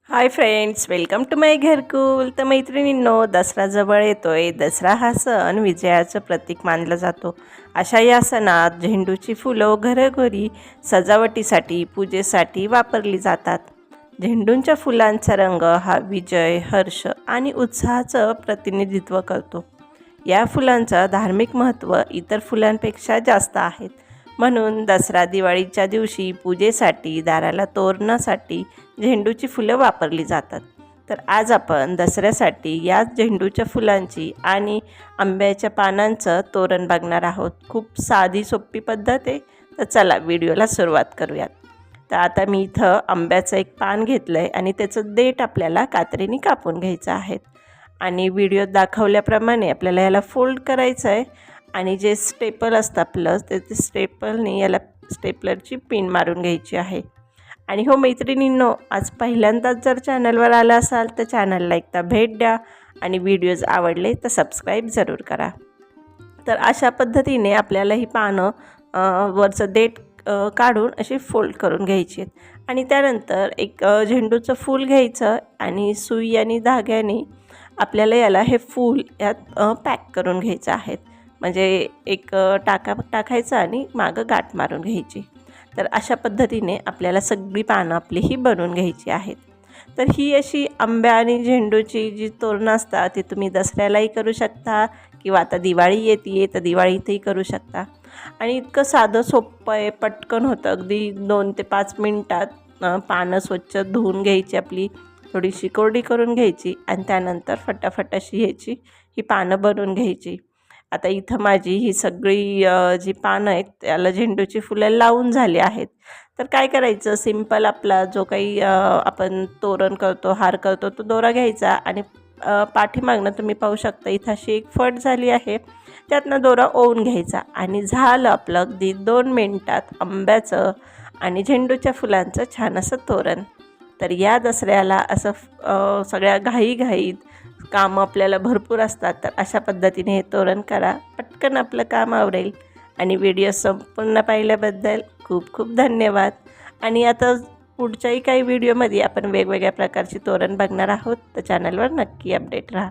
Hi friends, welcome to माय घरकुल. तर मैत्रिणींनो, दसरा जवळ येतोय. दसरा हा सण विजयाचं प्रतीक मानला जातो. अशा या सणात झेंडूची फुलं घरोघरी सजावटीसाठी, पूजेसाठी वापरली जातात. झेंडूच्या फुलांचा रंग हा विजय, हर्ष आणि उत्साहाचं प्रतिनिधित्व करतो. या फुलांचं धार्मिक महत्त्व इतर फुलांपेक्षा जास्त आहेत. म्हणून दसरा दिवाळीच्या दिवशी पूजेसाठी, दाराला तोरणासाठी झेंडूची फुलं वापरली जातात. तर आज आपण दसऱ्यासाठी याच झेंडूच्या फुलांची आणि आंब्याच्या पानांचं तोरण बघणार आहोत. खूप साधी सोपी पद्धत आहे. तर चला व्हिडिओला सुरुवात करूयात. तर आता मी इथं आंब्याचं एक पान घेतलं आहे आणि त्याचं देठ आपल्याला कात्रीने कापून घ्यायचं आहे. आणि व्हिडिओत दाखवल्याप्रमाणे आपल्याला याला फोल्ड करायचं आहे आणि जे स्टेपल असतं आपलं ते स्टेपलने याला स्टेपलरची पिन मारून घ्यायची आहे. आणि हो मैत्रिणींनो, आज पहिल्यांदाच जर चॅनलवर आला असाल तर चॅनलला एकदा भेट द्या आणि व्हिडिओज आवडले तर सबस्क्राईब जरूर करा. तर अशा पद्धतीने आपल्याला ही पानं वरचं देठ काढून अशी फोल्ड करून घ्यायची आहेत. आणि त्यानंतर एक झेंडूचं फूल घ्यायचं आणि सुई आणि धाग्याने आपल्याला याला हे फूल यात पॅक करून घ्यायचं आहे. म्हणजे एक टाकायचं आणि मागं गाठ मारून घ्यायची. तर अशा पद्धतीने आपल्याला सगळी पानं आपली ही बनवून घ्यायची आहेत. तर ही अशी आंब्या आणि झेंडूची जी तोरणं असतात ती तुम्ही दसऱ्यालाही करू शकता किंवा आता दिवाळी येते तर दिवाळीतही करू शकता. आणि इतकं साधं सोपं आहे, पटकन होतं. अगदी 2 ते 5 मिनटात पानं स्वच्छ धुवून घ्यायची, आपली थोडीशी कोरडी करून घ्यायची आणि त्यानंतर फटाफट अशी ह्याची ही पानं बनवून घ्यायची. आता इथं माझी ही सगळी जी पानं आहेत त्याला झेंडूची फुलं लावून झाली आहेत. तर काय करायचं, सिंपल आपला जो काही आपण तोरण करतो, हार करतो तो दोरा घ्यायचा आणि पाठीमागनं तुम्ही पाहू शकता इथं अशी एक फट झाली आहे, त्यातनं दोरा ओवून घ्यायचा आणि झालं आपलं अगदी 2 मिनटात आंब्याचं आणि झेंडूच्या फुलांचं छान असं तोरण. तर या दसऱ्याला असं सगळ्या घाईघाईत कामं आपल्याला भरपूर असतात, तर अशा पद्धतीने हे तोरण करा. पटकन आपलं काम आवरेल. आणि व्हिडिओ संपूर्ण पाहिल्याबद्दल खूप खूप धन्यवाद. आणि आता पुढच्याही काही व्हिडिओमध्ये आपण वेगवेगळ्या प्रकारची तोरण बघणार आहोत. तर चॅनलवर नक्की अपडेट राहा.